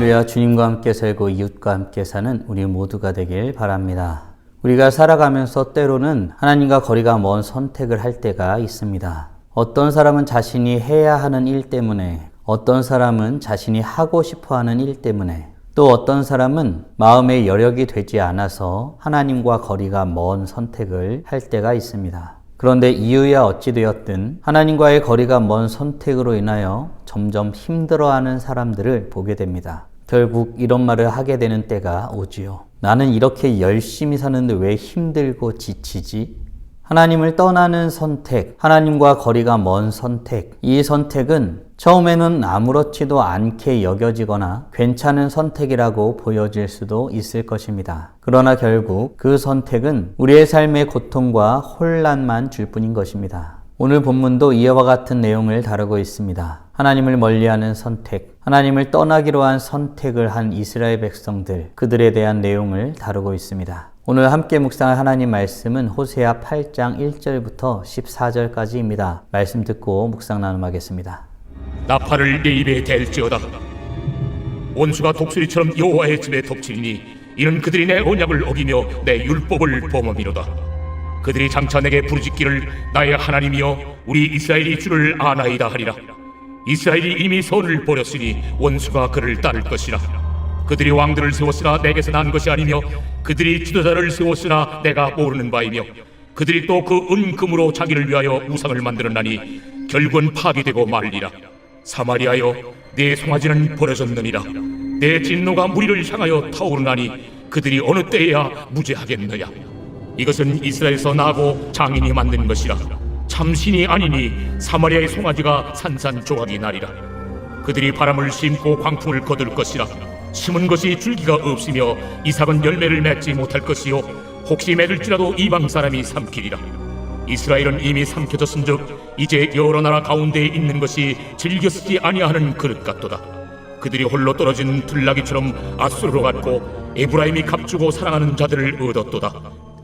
할렐루야. 주님과 함께 살고 이웃과 함께 사는 우리 모두가 되길 바랍니다. 우리가 살아가면서 때로는 하나님과 거리가 먼 선택을 할 때가 있습니다. 어떤 사람은 자신이 해야 하는 일 때문에, 어떤 사람은 자신이 하고 싶어 하는 일 때문에, 또 어떤 사람은 마음의 여력이 되지 않아서 하나님과 거리가 먼 선택을 할 때가 있습니다. 그런데 이유야 어찌 되었든 하나님과의 거리가 먼 선택으로 인하여 점점 힘들어하는 사람들을 보게 됩니다. 결국 이런 말을 하게 되는 때가 오지요. 나는 이렇게 열심히 사는데 왜 힘들고 지치지? 하나님을 떠나는 선택, 하나님과 거리가 먼 선택, 이 선택은 처음에는 아무렇지도 않게 여겨지거나 괜찮은 선택이라고 보여질 수도 있을 것입니다. 그러나 결국 그 선택은 우리의 삶의 고통과 혼란만 줄 뿐인 것입니다. 오늘 본문도 이와 같은 내용을 다루고 있습니다. 하나님을 멀리하는 선택, 하나님을 떠나기로 한 선택을 한 이스라엘 백성들, 그들에 대한 내용을 다루고 있습니다. 오늘 함께 묵상할 하나님 말씀은 호세아 8장 1절부터 14절까지입니다. 말씀 듣고 묵상 나눔하겠습니다. 나팔을 내 입에 댈지어다. 원수가 독수리처럼 여호와의 집에 덮치리니 이는 그들이 내 언약을 어기며 내 율법을 범함이로다. 그들이 장차 내게 부르짖기를 나의 하나님이여 우리 이스라엘이 주를 아나이다 하리라. 이스라엘이 이미 선을 버렸으니 원수가 그를 따를 것이라. 그들이 왕들을 세웠으나 내게서 난 것이 아니며 그들이 지도자를 세웠으나 내가 모르는 바이며 그들이 또 그 은금으로 자기를 위하여 우상을 만들었나니 결국은 파괴되고 말리라. 사마리아여 내 송아지는 버려졌느니라. 내 진노가 무리를 향하여 타오르나니 그들이 어느 때에야 무죄하겠느냐. 이것은 이스라엘에서 나고 장인이 만든 것이라. 참신이 아니니 사마리아의 송아지가 산산조각이 나리라. 그들이 바람을 심고 광풍을 거둘 것이라. 심은 것이 줄기가 없으며 이삭은 열매를 맺지 못할 것이요 혹시 맺을지라도 이방 사람이 삼키리라. 이스라엘은 이미 삼켜졌은즉 이제 여러 나라 가운데에 있는 것이 즐겨 쓰지 아니하는 그릇 같도다. 그들이 홀로 떨어진 들나귀처럼 아수르로 갔고 에브라임이 값주고 사랑하는 자들을 얻었도다.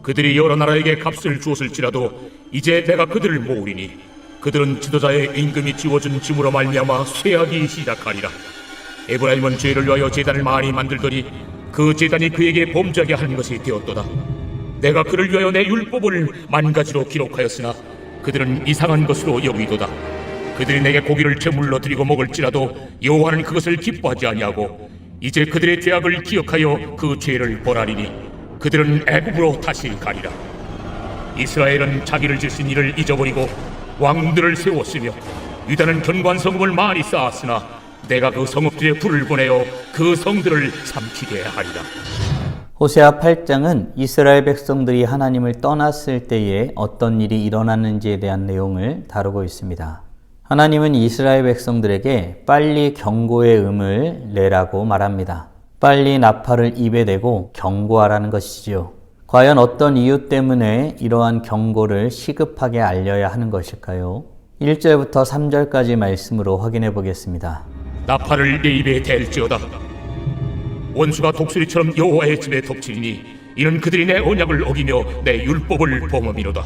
그들이 여러 나라에게 값을 주었을지라도 이제 내가 그들을 모으리니 그들은 지도자의 임금이 지워준 짐으로 말미암아 쇠하기 시작하리라. 에브라임은 죄를 위하여 제단을 많이 만들더니 그 제단이 그에게 범죄하게 하는 것이 되었도다. 내가 그를 위하여 내 율법을 만가지로 기록하였으나 그들은 이상한 것으로 여기도다. 그들이 내게 고기를 제물로 드리고 먹을지라도 여호와는 그것을 기뻐하지 아니하고 이제 그들의 죄악을 기억하여 그 죄를 벌하리니 그들은 애굽으로 다시 가리라. 이스라엘은 자기를 지신 일을 잊어버리고 왕들을 세웠으며 유다는 견고한 성읍을 많이 쌓았으나 내가 그 성읍들에 불을 보내어 그 성들을 삼키게 하리라. 호세아 8장은 이스라엘 백성들이 하나님을 떠났을 때에 어떤 일이 일어났는지에 대한 내용을 다루고 있습니다. 하나님은 이스라엘 백성들에게 빨리 경고의 음을 내라고 말합니다. 빨리 나팔을 입에 대고 경고하라는 것이지요. 과연 어떤 이유 때문에 이러한 경고를 시급하게 알려야 하는 것일까요? 1절부터 3절까지 말씀으로 확인해 보겠습니다. 나팔을 내 입에 댈지어다. 원수가 독수리처럼 여호와의 집에 덮치리니 이는 그들이 내 언약을 어기며 내 율법을 범함이로다.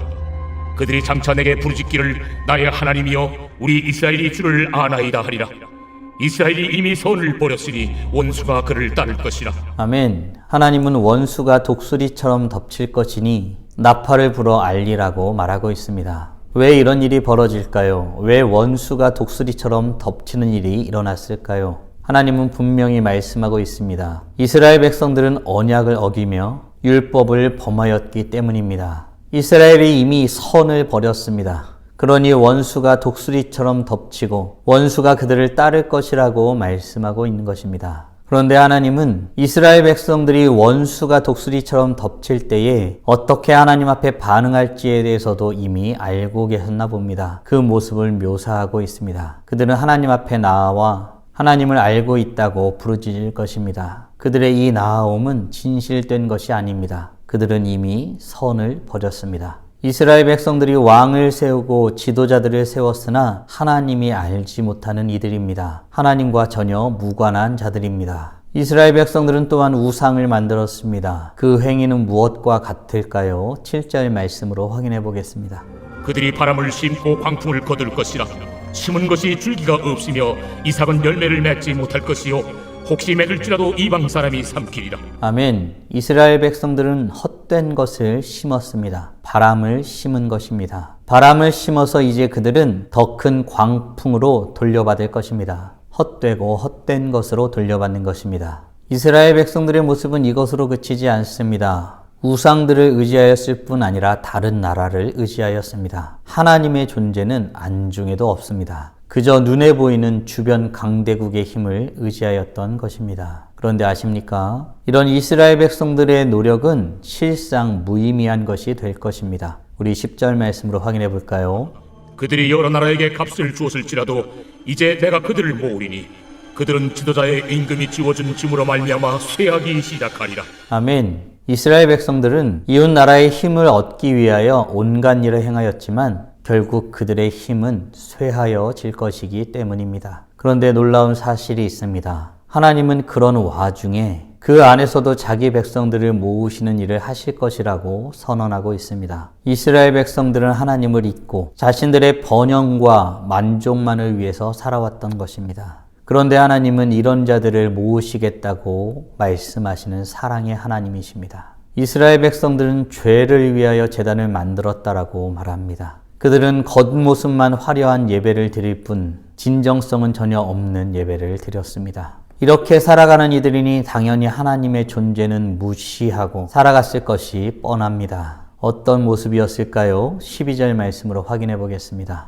그들이 장차 내게 부르짖기를 나의 하나님이여 우리 이스라엘이 주를 아나이다 하리라. 이스라엘이 이미 선을 버렸으니 원수가 그를 따를 것이라. 아멘. 하나님은 원수가 독수리처럼 덮칠 것이니 나팔을 불어 알리라고 말하고 있습니다. 왜 이런 일이 벌어질까요? 왜 원수가 독수리처럼 덮치는 일이 일어났을까요? 하나님은 분명히 말씀하고 있습니다. 이스라엘 백성들은 언약을 어기며 율법을 범하였기 때문입니다. 이스라엘이 이미 선을 버렸습니다. 그러니 원수가 독수리처럼 덮치고 원수가 그들을 따를 것이라고 말씀하고 있는 것입니다. 그런데 하나님은 이스라엘 백성들이 원수가 독수리처럼 덮칠 때에 어떻게 하나님 앞에 반응할지에 대해서도 이미 알고 계셨나 봅니다. 그 모습을 묘사하고 있습니다. 그들은 하나님 앞에 나와 하나님을 알고 있다고 부르짖을 것입니다. 그들의 이 나아옴은 진실된 것이 아닙니다. 그들은 이미 선을 버렸습니다. 이스라엘 백성들이 왕을 세우고 지도자들을 세웠으나 하나님이 알지 못하는 이들입니다. 하나님과 전혀 무관한 자들입니다. 이스라엘 백성들은 또한 우상을 만들었습니다. 그 행위는 무엇과 같을까요? 7절 말씀으로 확인해 보겠습니다. 그들이 바람을 심고 광풍을 거둘 것이라. 심은 것이 줄기가 없으며 이삭은 열매를 맺지 못할 것이요 혹시 맺을지라도 이방 사람이 삼키리라. 아멘. 이스라엘 백성들은 헛된 것을 심었습니다. 바람을 심은 것입니다. 바람을 심어서 이제 그들은 더 큰 광풍으로 돌려받을 것입니다. 헛되고 헛된 것으로 돌려받는 것입니다. 이스라엘 백성들의 모습은 이것으로 그치지 않습니다. 우상들을 의지하였을 뿐 아니라 다른 나라를 의지하였습니다. 하나님의 존재는 안중에도 없습니다. 그저 눈에 보이는 주변 강대국의 힘을 의지하였던 것입니다. 그런데 아십니까? 이런 이스라엘 백성들의 노력은 실상 무의미한 것이 될 것입니다. 우리 10절 말씀으로 확인해 볼까요? 그들이 여러 나라에게 값을 주었을지라도 이제 내가 그들을 모으리니 그들은 지도자의 임금이 지워준 짐으로 말미암아 쇠하기 시작하리라. 아멘. 이스라엘 백성들은 이웃 나라의 힘을 얻기 위하여 온갖 일을 행하였지만 결국 그들의 힘은 쇠하여질 것이기 때문입니다. 그런데 놀라운 사실이 있습니다. 하나님은 그런 와중에 그 안에서도 자기 백성들을 모으시는 일을 하실 것이라고 선언하고 있습니다. 이스라엘 백성들은 하나님을 잊고 자신들의 번영과 만족만을 위해서 살아왔던 것입니다. 그런데 하나님은 이런 자들을 모으시겠다고 말씀하시는 사랑의 하나님이십니다. 이스라엘 백성들은 죄를 위하여 제단을 만들었다라고 말합니다. 그들은 겉모습만 화려한 예배를 드릴 뿐 진정성은 전혀 없는 예배를 드렸습니다. 이렇게 살아가는 이들이니 당연히 하나님의 존재는 무시하고 살아갔을 것이 뻔합니다. 어떤 모습이었을까요? 12절 말씀으로 확인해 보겠습니다.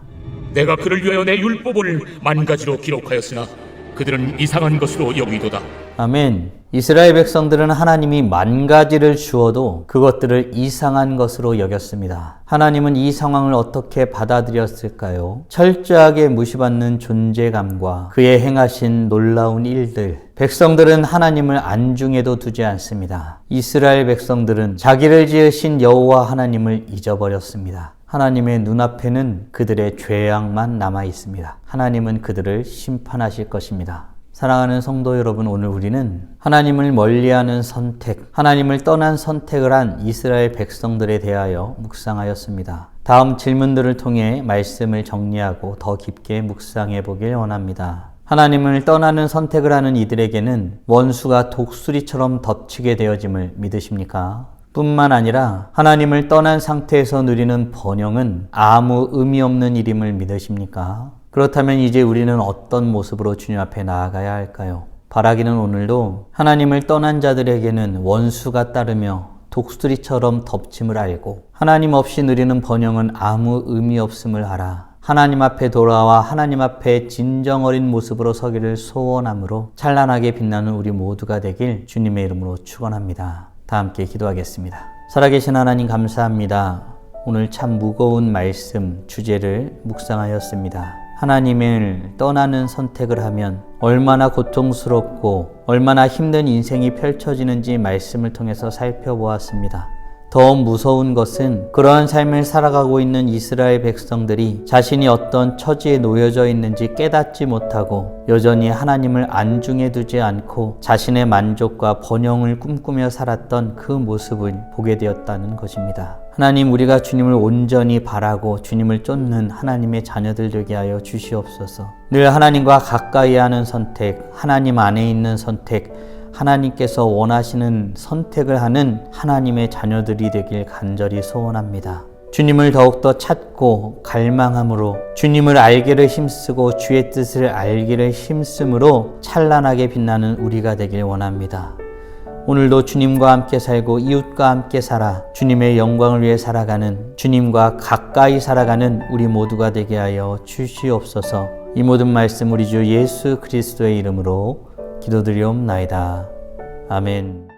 내가 그를 위하여 내 율법을 만 가지로 기록하였으나 그들은 이상한 것으로 여기도다. 아멘. 이스라엘 백성들은 하나님이 만 가지를 주어도 그것들을 이상한 것으로 여겼습니다. 하나님은 이 상황을 어떻게 받아들였을까요? 철저하게 무시받는 존재감과 그의 행하신 놀라운 일들. 백성들은 하나님을 안중에도 두지 않습니다. 이스라엘 백성들은 자기를 지으신 여호와 하나님을 잊어버렸습니다. 하나님의 눈앞에는 그들의 죄악만 남아 있습니다. 하나님은 그들을 심판하실 것입니다. 사랑하는 성도 여러분, 오늘 우리는 하나님을 멀리하는 선택, 하나님을 떠난 선택을 한 이스라엘 백성들에 대하여 묵상하였습니다. 다음 질문들을 통해 말씀을 정리하고 더 깊게 묵상해 보길 원합니다. 하나님을 떠나는 선택을 하는 이들에게는 원수가 독수리처럼 덮치게 되어짐을 믿으십니까? 뿐만 아니라 하나님을 떠난 상태에서 누리는 번영은 아무 의미 없는 일임을 믿으십니까? 그렇다면 이제 우리는 어떤 모습으로 주님 앞에 나아가야 할까요? 바라기는 오늘도 하나님을 떠난 자들에게는 원수가 따르며 독수리처럼 덮침을 알고 하나님 없이 누리는 번영은 아무 의미 없음을 알아 하나님 앞에 돌아와 하나님 앞에 진정 어린 모습으로 서기를 소원함으로 찬란하게 빛나는 우리 모두가 되길 주님의 이름으로 축원합니다. 다 함께 기도하겠습니다. 살아계신 하나님 감사합니다. 오늘 참 무거운 말씀 주제를 묵상하였습니다. 하나님을 떠나는 선택을 하면 얼마나 고통스럽고 얼마나 힘든 인생이 펼쳐지는지 말씀을 통해서 살펴보았습니다. 더 무서운 것은 그러한 삶을 살아가고 있는 이스라엘 백성들이 자신이 어떤 처지에 놓여져 있는지 깨닫지 못하고 여전히 하나님을 안중에 두지 않고 자신의 만족과 번영을 꿈꾸며 살았던 그 모습을 보게 되었다는 것입니다. 하나님, 우리가 주님을 온전히 바라고 주님을 쫓는 하나님의 자녀들 되게 하여 주시옵소서. 늘 하나님과 가까이 하는 선택, 하나님 안에 있는 선택, 하나님께서 원하시는 선택을 하는 하나님의 자녀들이 되길 간절히 소원합니다. 주님을 더욱더 찾고 갈망함으로 주님을 알기를 힘쓰고 주의 뜻을 알기를 힘쓰므로 찬란하게 빛나는 우리가 되길 원합니다. 오늘도 주님과 함께 살고 이웃과 함께 살아 주님의 영광을 위해 살아가는 주님과 가까이 살아가는 우리 모두가 되게 하여 주시옵소서. 이 모든 말씀 우리 주 예수 그리스도의 이름으로 기도드리옵나이다. 아멘.